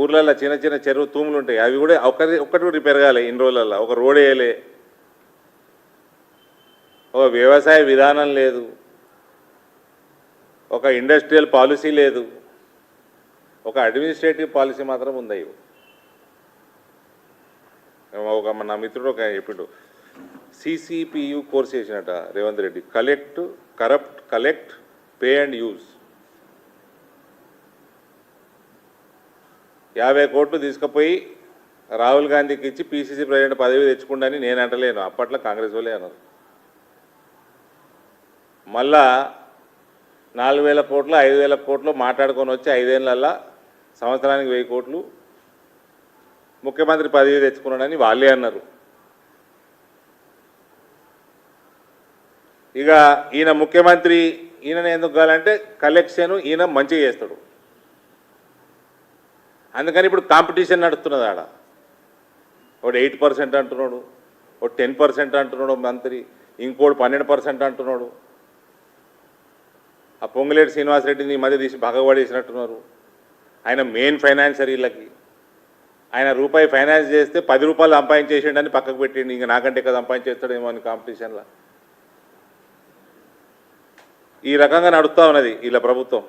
ఊర్లలో చిన్న చిన్న చెరువు తూములు ఉంటాయి, అవి కూడా ఒక్కటి రిపేర్ కాలే ఇన్ని రోజులలో. ఒక రోడ్ వేయలే, ఒక వ్యవసాయ విధానం లేదు, ఒక ఇండస్ట్రియల్ పాలసీ లేదు, ఒక అడ్మినిస్ట్రేటివ్ పాలసీ మాత్రం ఉంది. ఒక నా మిత్రుడు ఒక చెప్పిండు, సిసిపియు కోర్స్ చేసినట Revanth Reddy, collect pay and use. 50 కోట్లు తీసుకుపోయి రాహుల్ గాంధీకి ఇచ్చి పిసిసి ప్రెసిడెంట్ పదవి తెచ్చుకుండని నేను అంటలేను, అప్పట్లో కాంగ్రెస్ వాళ్ళే అన్నారు. మళ్ళా 4000 కోట్లు 5000 కోట్లు మాట్లాడుకొని వచ్చి 5 ఏళ్ళల్లో సంవత్సరానికి 1000 కోట్లు ముఖ్యమంత్రి పదవి తెచ్చుకున్నాడని వాళ్ళే అన్నారు. ఇక ఈయన ముఖ్యమంత్రి, ఈయనని ఎందుకు కావాలంటే కలెక్షన్ ఈయన మంచిగా చేస్తాడు, అందుకని ఇప్పుడు కాంపిటీషన్ నడుస్తున్నది ఆడ. ఒకటి 8% అంటున్నాడు, ఒకటి 10% అంటున్నాడు మంత్రి, ఇంకోటి 12% అంటున్నాడు. ఆ పొంగులేటి శ్రీనివాసరెడ్డిని ఈ మధ్య తీసి భగవడేసినట్టున్నారు. ఆయన మెయిన్ ఫైనాన్సర్ వీళ్ళకి. ఆయన రూపాయి ఫైనాన్స్ చేస్తే 10 రూపాయలు సంపాదించేసిండని పక్కకు పెట్టిండు. ఇంక నాకంటే ఎక్కువ సంపాదించేస్తాడేమో అని కాంపిటీషన్లో. ఈ రకంగా నడుస్తూ ఉన్నది వీళ్ళ ప్రభుత్వం.